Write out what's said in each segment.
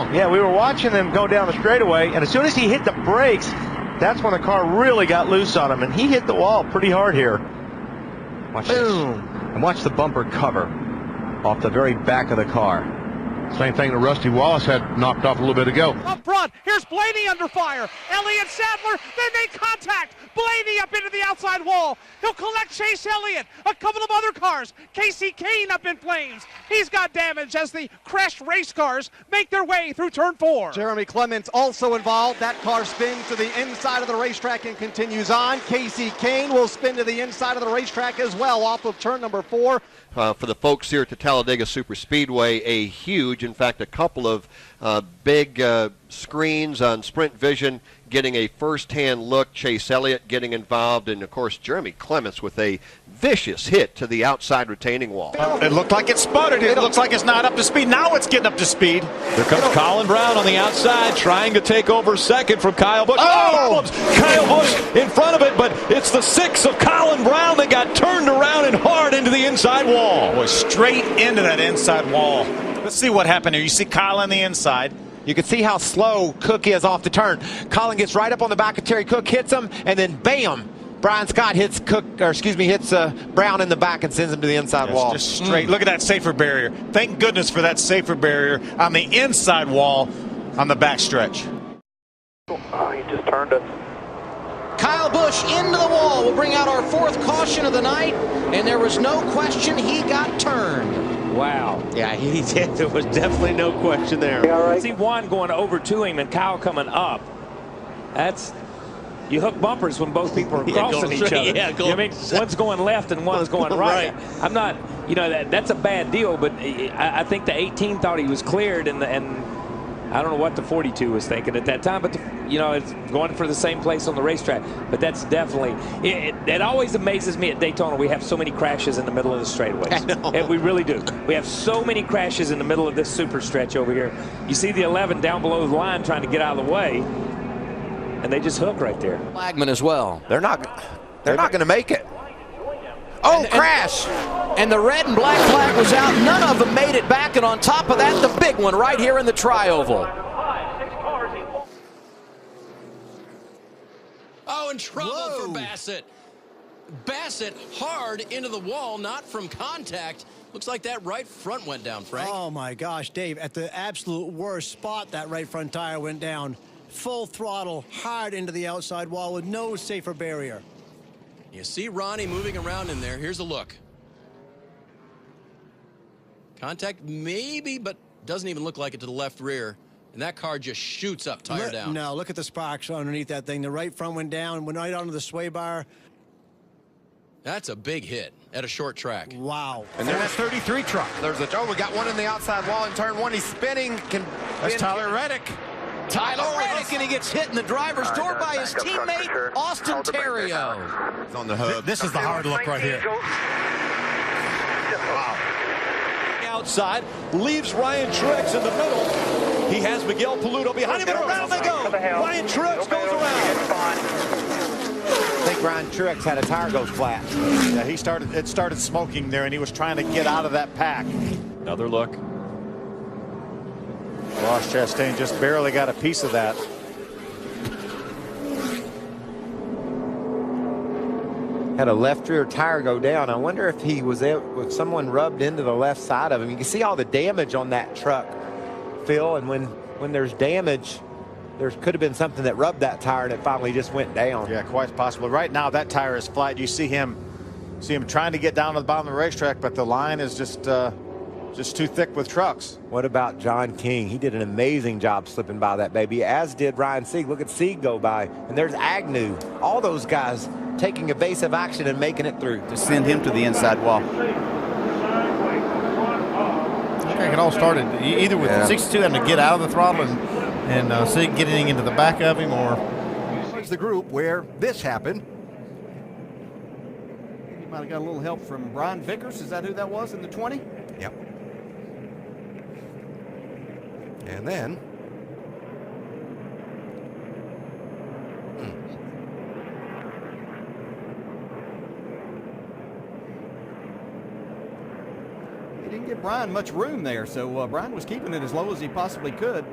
wall. Yeah, we were watching them go down the straightaway, and as soon as he hit the brakes, that's when the car really got loose on him, and he hit the wall pretty hard here. Watch Boom. This. And watch the bumper cover off the very back of the car. Same thing that Rusty Wallace had knocked off a little bit ago. Up front, here's Blaney under fire. Elliott Sadler, they make contact. Blaney up into the outside wall. He'll collect Chase Elliott. A couple of other cars. Casey Kane up in flames. He's got damage as the crashed race cars make their way through turn 4. Jeremy Clements also involved. That car spins to the inside of the racetrack and continues on. Casey Kane will spin to the inside of the racetrack as well off of turn number 4. For the folks here at the Talladega Superspeedway, a huge, in fact, a couple of big screens on Sprint Vision getting a first-hand look. Chase Elliott getting involved, and, of course, Jeremy Clements with a vicious hit to the outside retaining wall. It looked like it sputtered. It looks like it's not up to speed. Now it's getting up to speed. Here comes Colin Brown on the outside trying to take over second from Kyle Busch. Oh! Kyle Busch in front of it, but it's the 6 of Colin Brown that got turned around and hard into the inside wall. Boy, straight into that inside wall. Let's see what happened here. You see Kyle on the inside. You can see how slow Cook is off the turn. Colin gets right up on the back of Terry Cook, hits him, and then bam! Brian Scott hits Brown in the back and sends him to the inside wall. Just straight. Look at that safer barrier. Thank goodness for that safer barrier on the inside wall on the back stretch. Oh, he just turned it. Kyle Busch into the wall will bring out our 4th caution of the night, and there was no question he got turned. Wow. Yeah, he did. There was definitely no question there. Right. See Juan going over to him and Kyle coming up. That's, you hook bumpers when both people are crossing each other. Yeah, you know I mean, one's going left and one's going right. I'm not, that's a bad deal, but I think the 18 thought he was cleared, and I don't know what the 42 was thinking at that time, but it's going for the same place on the racetrack. But that's definitely it always amazes me at Daytona. We have so many crashes in the middle of the straightaways. I know. And we really do. We have so many crashes in the middle of this super stretch over here. You see the 11 down below the line trying to get out of the way, and they just hook right there. Flagman as well. They're not going to make it. Oh, crash! And the red and black flag was out. None of them made it back, and on top of that, the big one right here in the tri-oval. Oh, in trouble for Bassett. Bassett hard into the wall, not from contact. Looks like that right front went down, Frank. Oh, my gosh, Dave, at the absolute worst spot, that right front tire went down. Full throttle, hard into the outside wall with no safer barrier. You see Ronnie moving around in there. Here's a look. Contact maybe, but doesn't even look like it to the left rear. And that car just shoots up, tire down. No, look at the sparks underneath that thing. The right front went down, went right onto the sway bar. That's a big hit at a short track. Wow. And there's that 33 truck. We got one in the outside wall in turn 1. He's spinning. That's Tyler Reddick. Tyler Reddick, and he gets hit in the driver's door by his teammate, Austin Terrio. He's on the hub. This is the hard look right here. Wow. Outside, leaves Ryan Truex in the middle. He has Miguel Paludo behind him, and around they go. Ryan Truex goes around. I think Ryan Truex had a tire go flat. Yeah, it started smoking there, and he was trying to get out of that pack. Another look. Ross Chastain just barely got a piece of that. Had a left rear tire go down. I wonder if he was there, if someone rubbed into the left side of him. You can see all the damage on that truck, Phil, and when there's damage, there could have been something that rubbed that tire and it finally just went down. Yeah, quite possible. Right now that tire is flat. You see him trying to get down to the bottom of the racetrack, but the line is just too thick with trucks. What about John King? He did an amazing job slipping by that baby, as did Ryan Sieg. Look at Sieg go by, and there's Agnew. All those guys taking evasive action and making it through. To send him to the inside wall. I think it all started either with 62 having to get out of the throttle and Sieg getting into the back of him, or... It's the group where this happened. You might have got a little help from Brian Vickers. Is that who that was in the 20? Yep. And then he didn't give Brian much room there, so Brian was keeping it as low as he possibly could.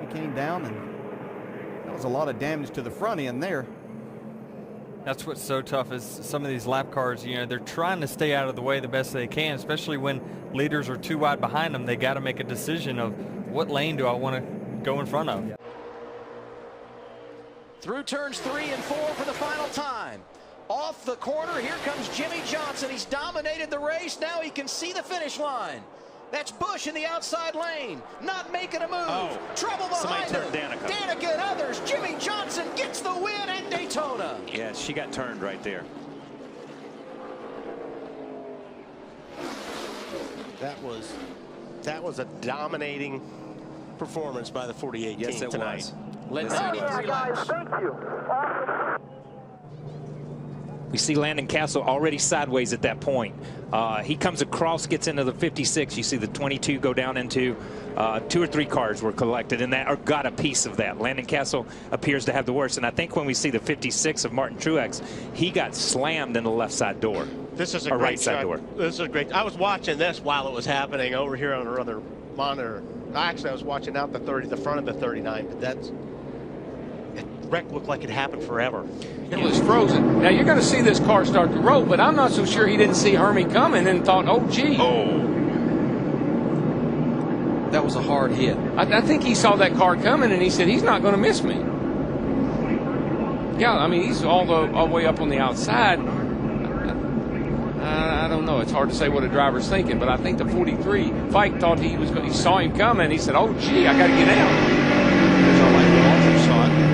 He came down, and that was a lot of damage to the front end there. That's what's so tough is some of these lap cars, you know, they're trying to stay out of the way the best they can, especially when leaders are too wide behind them. They got to make a decision of what lane do I want to go in front of. Through turns 3 and 4 for the final time. Off the corner, here comes Jimmy Johnson. He's dominated the race. Now he can see the finish line. That's Busch in the outside lane, not making a move. Oh, trouble behind him. Danica and others. Jimmy Johnson gets the win at Daytona. Yeah, she got turned right there. That was a dominating performance by the 48 yes, team it tonight. Was. Led Oh, yeah, guys, thank you. We see Landon Castle already sideways at that point. He comes across, gets into the 56. You see the 22 go down into 2 or 3 cars were collected in that, or got a piece of that. Landon Castle appears to have the worst. And I think when we see the 56 of Martin Truex, he got slammed in the left side door. This is a or great right side door. This is great. I was watching this while it was happening over here on another monitor. Actually, I was watching out the front of the 39, but that wreck looked like it happened forever. It was frozen. Now you're going to see this car start to roll, but I'm not so sure he didn't see Hermie coming and thought, oh, gee. Oh. That was a hard hit. I think he saw that car coming and he said, he's not going to miss me. Yeah, I mean, he's all the way up on the outside. I don't know. It's hard to say what a driver's thinking, but I think the 43 Fike thought he saw him coming. He said, oh, gee, I got to get out. There's our light also saw it.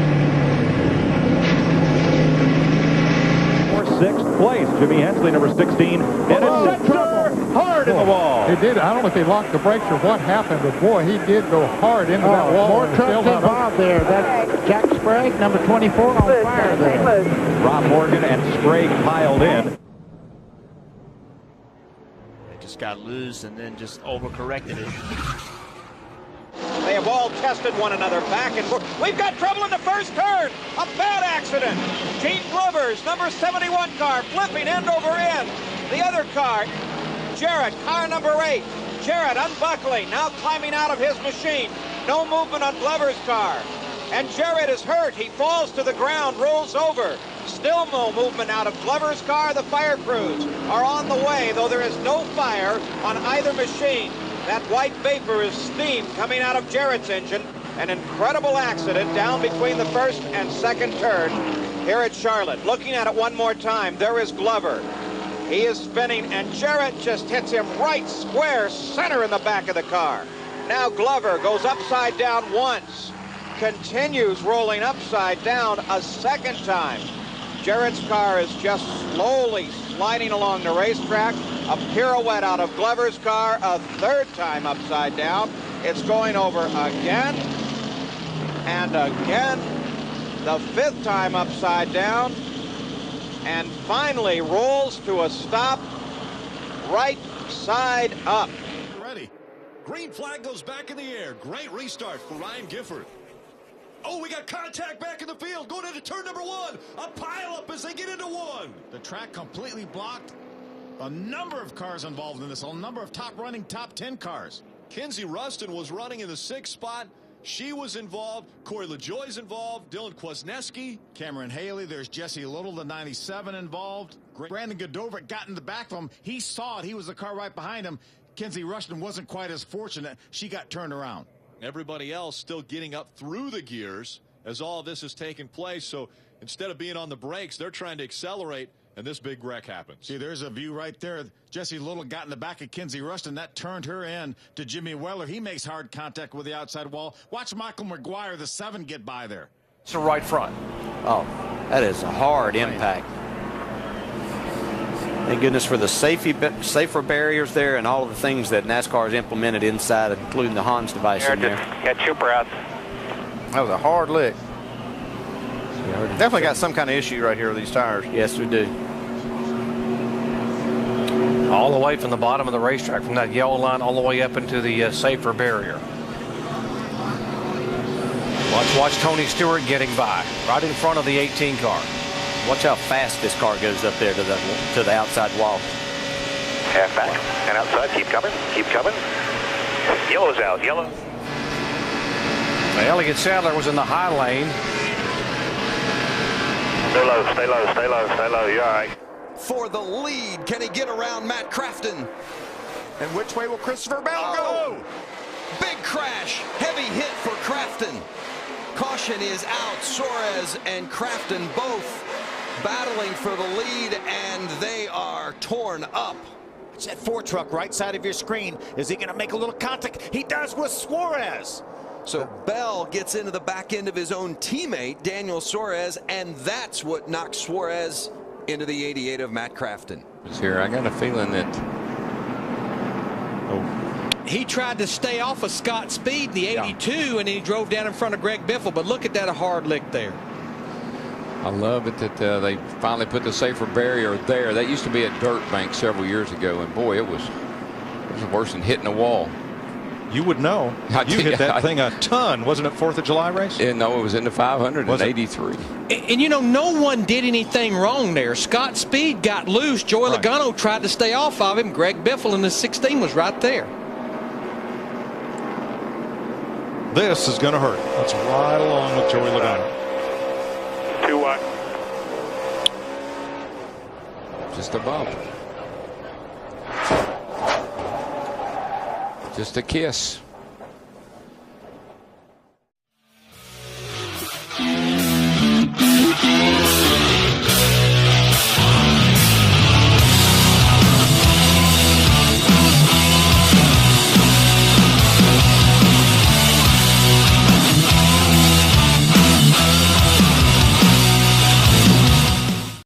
Sixth place, Jimmy Hensley, number 16, and it sent her hard in the wall. He did. I don't know if he locked the brakes or what happened, but boy, he did go hard into that wall. More trucks involved there. That's Jack Sprague, number 24, on fire there. Rob Morgan and Sprague piled in. They just got loose and then just overcorrected it. They have all tested one another back and forth. We've got trouble in the first turn. A bad accident. Gene Glover's number 71 car flipping end over end. The other car, Jarrett, car number 8. Jarrett unbuckling, now climbing out of his machine. No movement on Glover's car. And Jarrett is hurt. He falls to the ground, rolls over. Still no movement out of Glover's car. The fire crews are on the way, though there is no fire on either machine. That white vapor is steam coming out of Jarrett's engine. An incredible accident down between the first and second turn here at Charlotte. Looking at it one more time, there is Glover. He is spinning, and Jarrett just hits him right square center in the back of the car. Now Glover goes upside down once, continues rolling upside down a second time. Jarrett's car is just slowly sliding along the racetrack. A pirouette out of Glover's car, a third time upside down. It's going over again and again. The fifth time upside down. And finally rolls to a stop right side up. Ready. Green flag goes back in the air. Great restart for Ryan Gifford. Oh, we got contact back in the field. Going into turn number 1. A pile up as they get into 1. The track completely blocked. A number of cars involved in this. A number of top 10 cars. Kinsey Rustin was running in the 6th spot. She was involved. Corey LaJoie's involved. Dylan Kwasniewski. Cameron Haley. There's Jesse Little, the 97, involved. Brandon Godovic got in the back of him. He saw it. He was the car right behind him. Kinsey Rustin wasn't quite as fortunate. She got turned around. Everybody else still getting up through the gears as all of this is taking place. So instead of being on the brakes, they're trying to accelerate, and this big wreck happens. See, there's a view right there. Jesse Little got in the back of Kinsey Rustin. That turned her in to Jimmy Weller. He makes hard contact with the outside wall. Watch Michael McGuire, the 7, get by there. It's the right front. Oh, that is a hard impact. Thank goodness for the safer barriers there and all of the things that NASCAR has implemented inside, including the Hans device in there. Got your breath. That was a hard lick. Definitely got some kind of issue right here with these tires. Yes, we do. All the way from the bottom of the racetrack, from that yellow line all the way up into the safer barrier. Watch Tony Stewart getting by, right in front of the 18 car. Watch how fast this car goes up there to the outside wall. Half back and outside. Keep coming. Keep coming. Yellow's out. Yellow. Elliott Sadler was in the high lane. Stay low, stay low, stay low, stay low. You're all right. For the lead, can he get around Matt Crafton? And which way will Christopher Bell go? Big crash, heavy hit for Crafton. Caution is out. Suarez and Crafton both battling for the lead, and they are torn up. It's that 4 truck right side of your screen. Is he going to make a little contact? He does with Suarez. So Bell gets into the back end of his own teammate, Daniel Suarez, and that's what knocks Suarez into the 88 of Matt Crafton. Here, I got a feeling that he tried to stay off of Scott Speed, the 82, and he drove down in front of Greg Biffle. But look at that hard lick there. I love it that they finally put the safer barrier there. That used to be a dirt bank several years ago, and boy, it was worse than hitting a wall. You would know. You hit that thing a ton. Wasn't it 4th of July race? No, it was in the 500 and 83. And you know, no one did anything wrong there. Scott Speed got loose. Joey Logano tried to stay off of him. Greg Biffle in the 16 was right there. This is going to hurt. That's right along with Joey Logano. 2 wide. Just a bump. Just a kiss.